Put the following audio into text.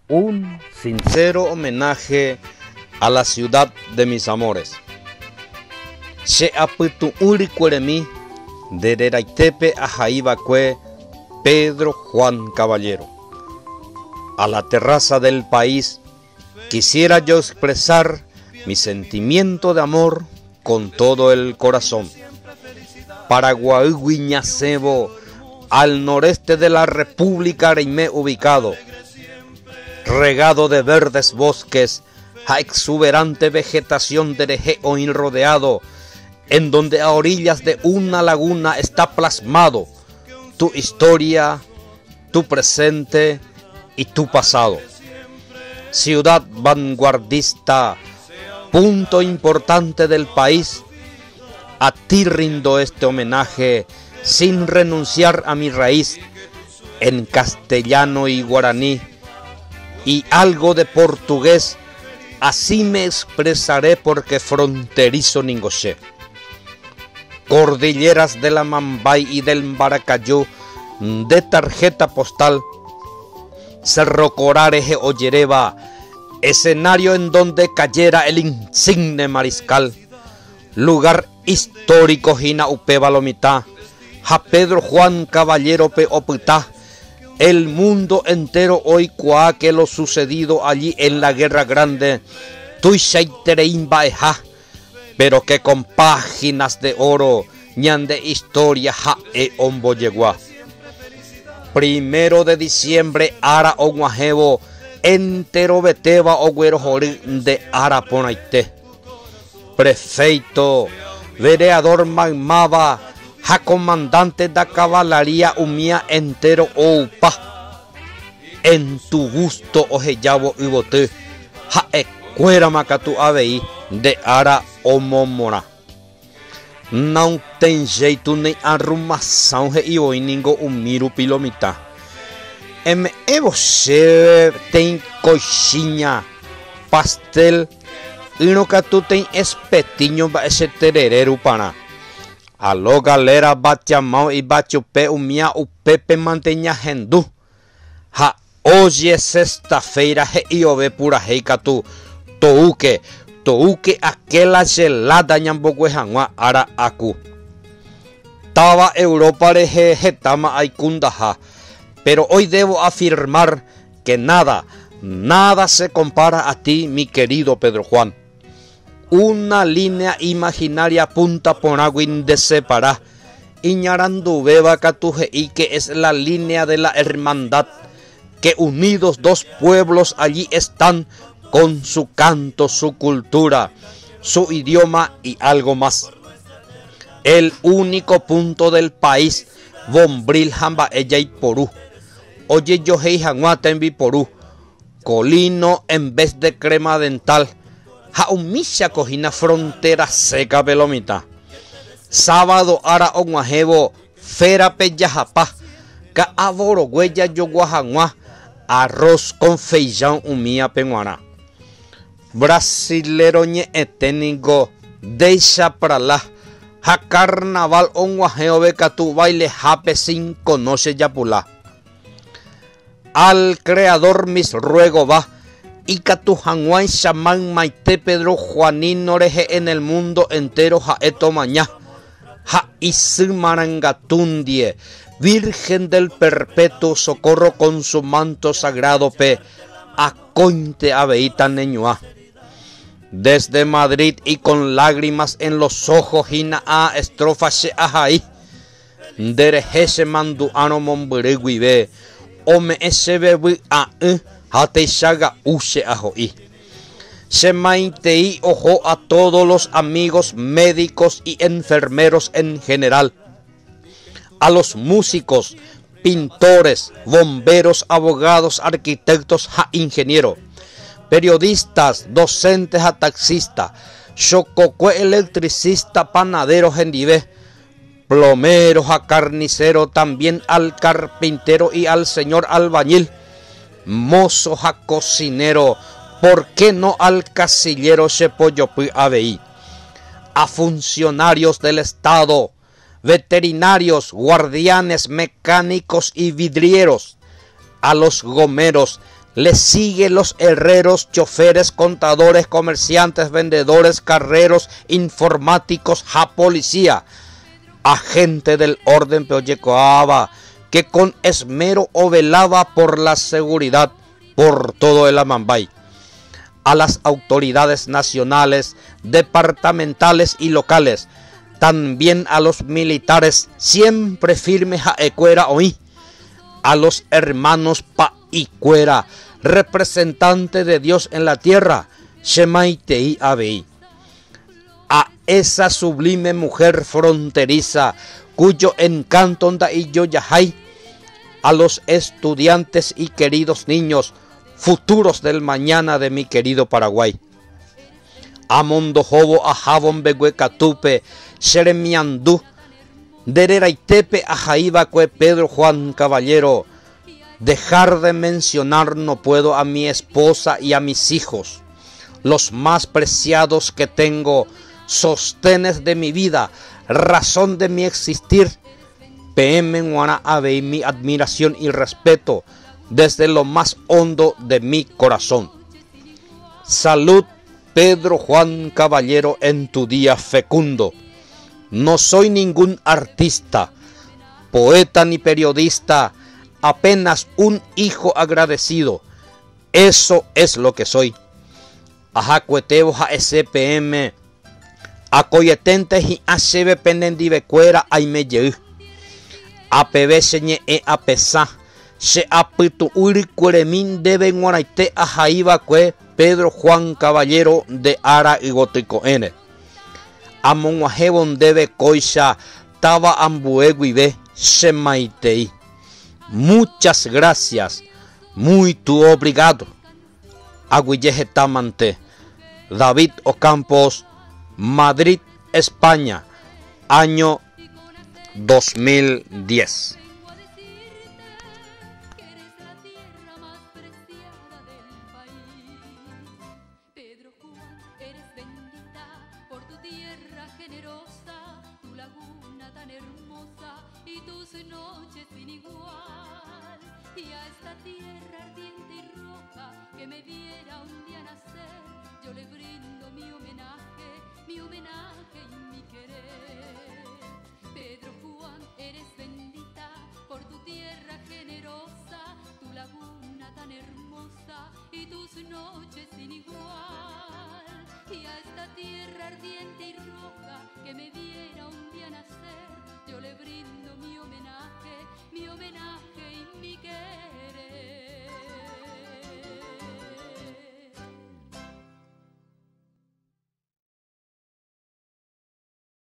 Un sincero homenaje a la ciudad de mis amores. Se aputu uri cueremi de Deraitepe a Jaibacue, Pedro Juan Caballero. A la terraza del país quisiera yo expresar mi sentimiento de amor con todo el corazón. Paraguay-Guiñacebo, al noreste de la República Areimé ubicado, regado de verdes bosques, a exuberante vegetación de Regeoín rodeado, en donde a orillas de una laguna está plasmado tu historia, tu presente y tu pasado. Ciudad vanguardista, punto importante del país, a ti rindo este homenaje sin renunciar a mi raíz en castellano y guaraní y algo de portugués. Así me expresaré porque fronterizo ningoché. Cordilleras de la Mambay y del Maracayú, de tarjeta postal, Cerro Corareje o Yereba, escenario en donde cayera el insigne mariscal, lugar histórico Jina Upe Balomita, a Pedro Juan Caballero Pe Oputá. El mundo entero hoy cuá que lo sucedido allí en la Guerra Grande, pero que con páginas de oro, ñan de historia ja omboyegua. 1 de diciembre, Ara Oguajebo, entero Beteba Ogüero Jori de Araponaité. Prefeito, vereador Magmaba, ja comandante da caballería umía entero oupa. En tu gusto ojeyabo y bote, ja ecuera macatu abei de Ara omomora. Não tem jeito nem arrumação e oi ningo umiro pilomita. E você tem coxinha, pastel, e no que tu tem espetinho para esse terereiro para. Alô galera, bate a mão e bate o pé, o Pepe mantenha rendu. Ha, hoje é sexta-feira e ove pura reica tu, touque aquela gelada ñamboguejangua ara aku. Tava Europa rejetama aikundaha, pero hoy debo afirmar que nada se compara a ti, mi querido Pedro Juan. Una línea imaginaria punta Ponaguin de separa, Iñarandubeba Catuje, y que es la línea de la hermandad, que unidos dos pueblos allí están, con su canto, su cultura, su idioma y algo más. El único punto del país, Bombril Jamba ella y Porú. Oye yo hei Janguata en Viporú, colino en vez de crema dental, jaumisha cojina frontera seca velomita. Sábado Ara Oguajebo, fera peyajapá, ka aboro huella yo guajangua, arroz con feijão umía penguara. Brasilero ñe eténigo, deixa para lá, ja carnaval onguajeo beca tu baile jape sin conoce yapulá. Al creador mis ruego va, y catujanguay chamán maite Pedro Juanín oreje en el mundo entero ja eto mañá, ja isu marangatundie, Virgen del Perpetuo Socorro con su manto sagrado pe, acointe abeita neñua. Desde Madrid y con lágrimas en los ojos, Hina a estrofa se ajaí. Derejese mandu ano mombereguibe, ome ese bebi a hate shaga use ajoí. Se maitei ojo a todos los amigos médicos y enfermeros en general, a los músicos, pintores, bomberos, abogados, arquitectos, ingenieros, periodistas, docentes a taxistas, chococue electricista, panaderos gendive, plomeros a carnicero, también al carpintero y al señor albañil, mozos a cocinero, ¿por qué no al casillero Chepoyopi Abei? A funcionarios del Estado, veterinarios, guardianes, mecánicos y vidrieros, a los gomeros, Le siguen los herreros, choferes, contadores, comerciantes, vendedores, carreros, informáticos, policía, agente del orden Peoyecoaba, que con esmero velaba por la seguridad por todo el Amambay. A las autoridades nacionales, departamentales y locales, también a los militares siempre firmes a Ecuera oí, a los hermanos Pa y Cuera, representante de Dios en la tierra, Shemaitei Abei. A esa sublime mujer fronteriza, cuyo encanto da y yo yahai, a los estudiantes y queridos niños, futuros del mañana de mi querido Paraguay. A Mondojobo, a Jabón Beguecatupe, Xeremiandú, Dereraitepe, a Jaibacue, Pedro Juan Caballero. Dejar de mencionar no puedo a mi esposa y a mis hijos, los más preciados que tengo, sostenes de mi vida, razón de mi existir. PM Guana Ave, mi admiración y respeto desde lo más hondo de mi corazón. Salud, Pedro Juan Caballero, en tu día fecundo. No soy ningún artista, poeta ni periodista, apenas un hijo agradecido. Eso es lo que soy. Ajacueteo a SPM, acoyetente y achebe penendivecuera aimeye. APB señe a pesa, se apitu uri cueremin debe guanaite a Jaibacue, Pedro Juan Caballero de Ara y Gotico N. Amonguajebon debe coisa, taba ambueguibe, Shemaitei. Muchas gracias, muy tu obrigado. Aguillejetamante, David Ocampos, Madrid, España, año 2010. Pedro Juan, eres bendita por tu tierra generosa, tu laguna tan hermosa y tus noches sin igual. Y a esta tierra ardiente y roja que me viera un día nacer, yo le brindo mi homenaje y mi querer. Pedro Juan, eres bendita por tu tierra generosa, tu laguna tan hermosa y tus noches sin igual. Y a esta tierra ardiente y roja que me viera un día nacer, yo le brindo mi homenaje y mi querer.